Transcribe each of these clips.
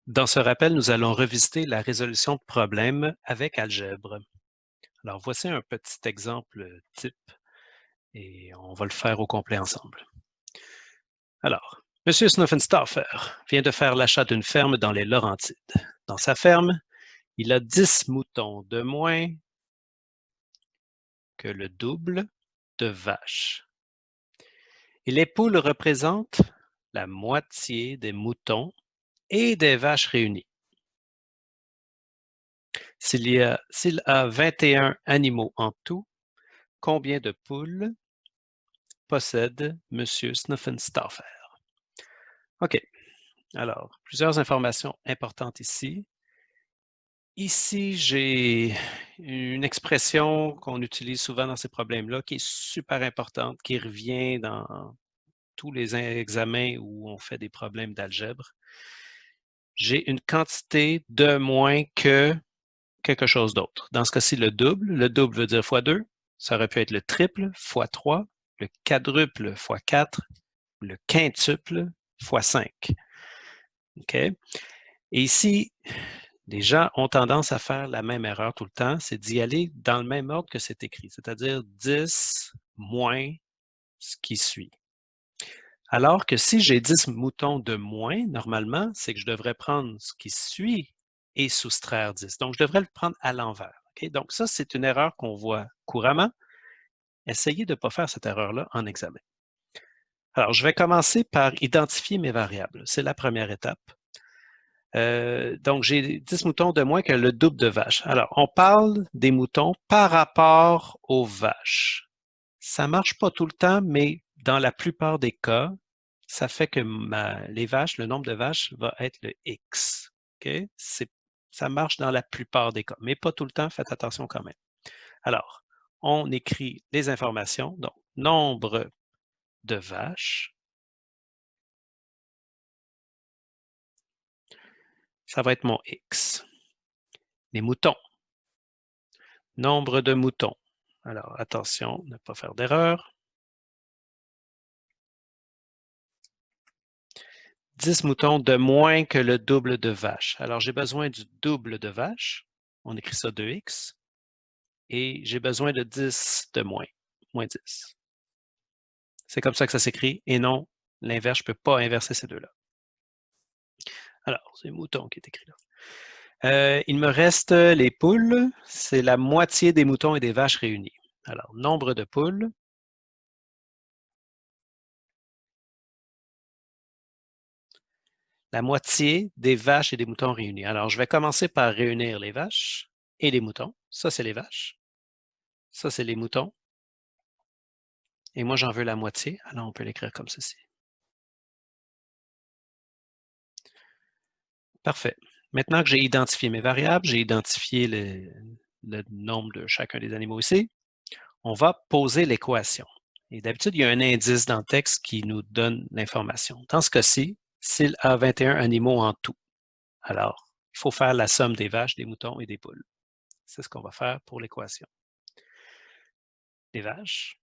Dans ce rappel, nous allons revisiter la résolution de problèmes avec algèbre. Alors, voici un petit exemple type et on va le faire au complet ensemble. Alors, M. Snuffenstauffer vient de faire l'achat d'une ferme dans les Laurentides. Dans sa ferme, il a 10 moutons de moins que le double de vaches. Et les poules représentent la moitié des moutons et des vaches réunies. S'il a 21 animaux en tout, combien de poules possède M. Snuffenstauffer? OK. Alors, plusieurs informations importantes ici. Ici, j'ai une expression qu'on utilise souvent dans ces problèmes-là qui est super importante, qui revient dans tous les examens où on fait des problèmes d'algèbre. J'ai une quantité de moins que quelque chose d'autre. Dans ce cas-ci, le double veut dire fois 2. Ça aurait pu être le triple fois 3, le quadruple fois 4, le quintuple fois 5. OK? Et ici, les gens ont tendance à faire la même erreur tout le temps, c'est d'y aller dans le même ordre que c'est écrit, c'est-à-dire 10 moins ce qui suit. Alors que si j'ai 10 moutons de moins, normalement, c'est que je devrais prendre ce qui suit et soustraire 10. Donc, je devrais le prendre à l'envers. Okay? Donc, ça, c'est une erreur qu'on voit couramment. Essayez de ne pas faire cette erreur-là en examen. Alors, je vais commencer par identifier mes variables. C'est la première étape. Donc, j'ai 10 moutons de moins que le double de vaches. Alors, on parle des moutons par rapport aux vaches. Ça ne marche pas tout le temps, mais dans la plupart des cas, ça fait que les vaches, le nombre de vaches va être le X. Okay? Ça marche dans la plupart des cas, mais pas tout le temps. Faites attention quand même. Alors, on écrit les informations. Donc, nombre de vaches. Ça va être mon X. Les moutons. Nombre de moutons. Alors, attention, ne pas faire d'erreur. 10 moutons de moins que le double de vaches. Alors, j'ai besoin du double de vaches. On écrit ça 2x. Et j'ai besoin de 10 de moins, moins 10. C'est comme ça que ça s'écrit, et non l'inverse. Je ne peux pas inverser ces deux-là. Alors, c'est mouton qui est écrit là. Il me reste les poules. C'est la moitié des moutons et des vaches réunis. Alors, nombre de poules. La moitié des vaches et des moutons réunis. Alors, je vais commencer par réunir les vaches et les moutons. Ça, c'est les vaches. Ça, c'est les moutons. Et moi, j'en veux la moitié. Alors, on peut l'écrire comme ceci. Parfait. Maintenant que j'ai identifié mes variables, j'ai identifié le nombre de chacun des animaux ici, on va poser l'équation. Et d'habitude, il y a un indice dans le texte qui nous donne l'information. Dans ce cas-ci, s'il a 21 animaux en tout, alors, il faut faire la somme des vaches, des moutons et des poules. C'est ce qu'on va faire pour l'équation. Les vaches,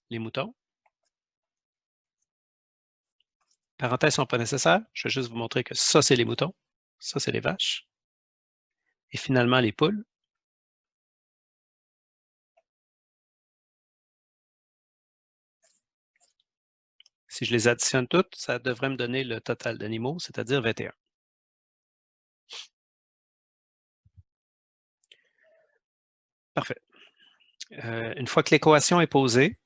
les moutons. Parenthèses ne sont pas nécessaires. Je vais juste vous montrer que ça, c'est les moutons. Ça, c'est les vaches. Et finalement, les poules. Si je les additionne toutes, ça devrait me donner le total d'animaux, c'est-à-dire 21. Parfait. Une fois que l'équation est posée,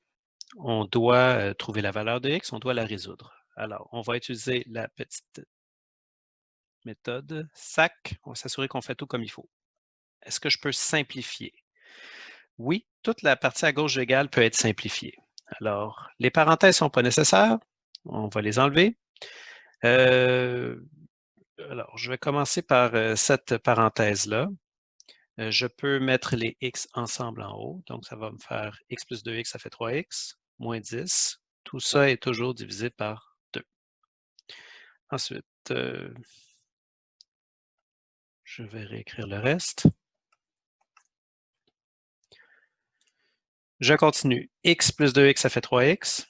on doit trouver la valeur de x, on doit la résoudre. Alors, on va utiliser la petite méthode SAC. On va s'assurer qu'on fait tout comme il faut. Est-ce que je peux simplifier? Oui, toute la partie à gauche égale peut être simplifiée. Alors, les parenthèses ne sont pas nécessaires. On va les enlever. Alors, je vais commencer par cette parenthèse-là. Je peux mettre les x ensemble en haut. Donc, ça va me faire x plus 2x, ça fait 3x, moins 10. Tout ça est toujours divisé par 2. Ensuite, je vais réécrire le reste. Je continue. X plus 2x, ça fait 3x.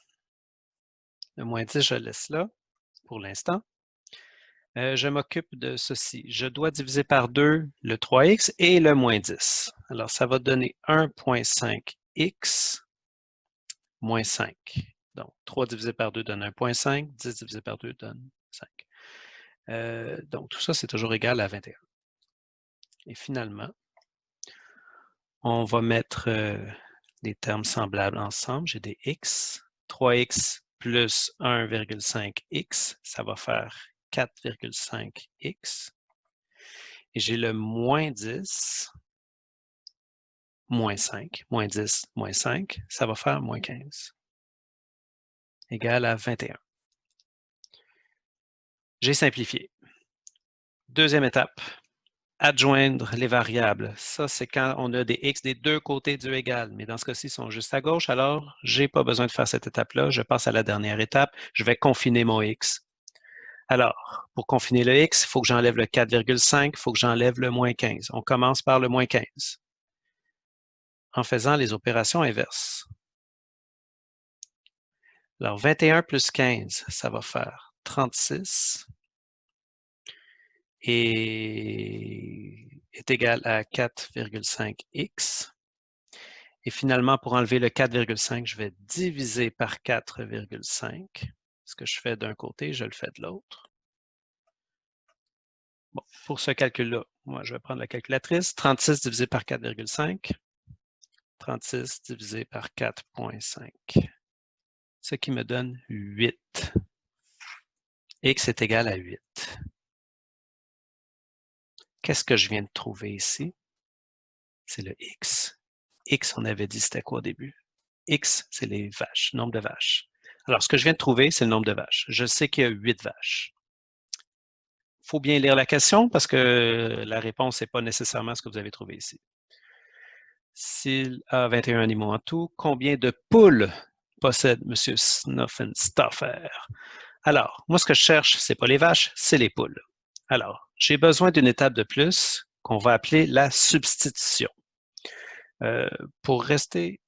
Le moins 10, je le laisse là pour l'instant. Je m'occupe de ceci. Je dois diviser par 2 le 3x et le moins 10. Alors, ça va donner 1,5x moins 5. Donc, 3 divisé par 2 donne 1,5, 10 divisé par 2 donne 5. Donc, tout ça, c'est toujours égal à 21. Et finalement, on va mettre des termes semblables ensemble. J'ai des x. 3x plus 1,5x, ça va faire 4,5x. Et j'ai le moins 10, moins 5, moins 10, moins 5, ça va faire moins 15, égal à 21. J'ai simplifié. Deuxième étape, adjoindre les variables. Ça, c'est quand on a des x des deux côtés du égal, mais dans ce cas-ci, ils sont juste à gauche, alors je n'ai pas besoin de faire cette étape-là. Je passe à la dernière étape. Je vais confiner mon x. Alors, pour confiner le x, il faut que j'enlève le 4,5, il faut que j'enlève le moins 15. On commence par le moins 15 en faisant les opérations inverses. Alors, 21 plus 15, ça va faire 36 et est égal à 4,5x. Et finalement, pour enlever le 4,5, je vais diviser par 4,5. Ce que je fais d'un côté, je le fais de l'autre. Bon, pour ce calcul-là, moi, je vais prendre la calculatrice. 36 divisé par 4,5. 36 divisé par 4,5. Ce qui me donne 8. X est égal à 8. Qu'est-ce que je viens de trouver ici? C'est le X. X, on avait dit, c'était quoi au début? X, c'est les vaches, nombre de vaches. Alors, ce que je viens de trouver, c'est le nombre de vaches. Je sais qu'il y a 8 vaches. Il faut bien lire la question parce que la réponse n'est pas nécessairement ce que vous avez trouvé ici. S'il a 21 animaux en tout, combien de poules possède M. Snuffenstoffer? Alors, moi, ce que je cherche, ce n'est pas les vaches, c'est les poules. Alors, j'ai besoin d'une étape de plus qu'on va appeler la substitution. Pour rester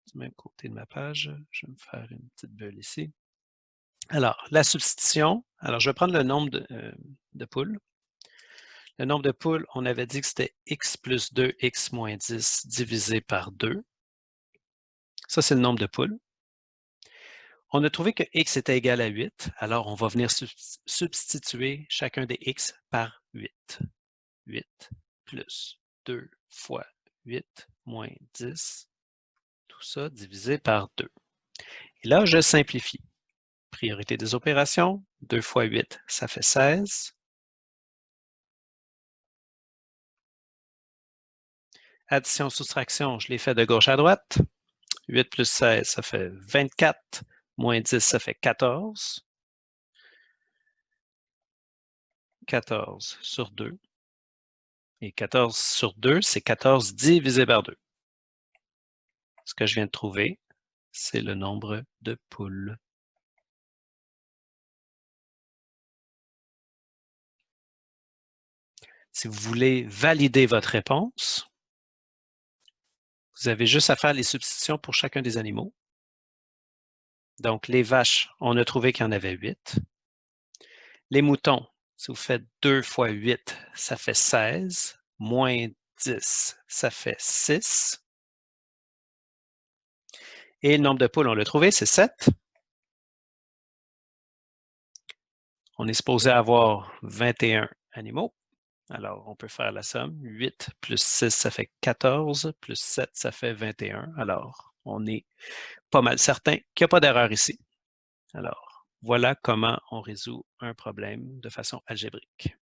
du même côté de ma page, je vais me faire une petite bulle ici. Alors, la substitution, alors je vais prendre le nombre de poules. Le nombre de poules, on avait dit que c'était x plus 2, x moins 10 divisé par 2. Ça, c'est le nombre de poules. On a trouvé que x était égal à 8, alors on va venir substituer chacun des x par 8. 8 plus 2 fois 8 moins 10, tout ça divisé par 2. Et là, je simplifie. Priorité des opérations, 2 fois 8, ça fait 16. Addition, soustraction, je les fais de gauche à droite. 8 plus 16, ça fait 24. Moins 10, ça fait 14. 14 sur 2. Et 14 sur 2, c'est 14 divisé par 2. Ce que je viens de trouver, c'est le nombre de poules. Si vous voulez valider votre réponse, vous avez juste à faire les substitutions pour chacun des animaux. Donc, les vaches, on a trouvé qu'il y en avait 8. Les moutons, si vous faites 2 fois 8, ça fait 16. Moins 10, ça fait 6. Et le nombre de poules, on l'a trouvé, c'est 7. On est supposé avoir 21 animaux. Alors, on peut faire la somme. 8 plus 6, ça fait 14. Plus 7, ça fait 21. Alors, on est pas mal certain qu'il n'y a pas d'erreur ici. Alors, voilà comment on résout un problème de façon algébrique.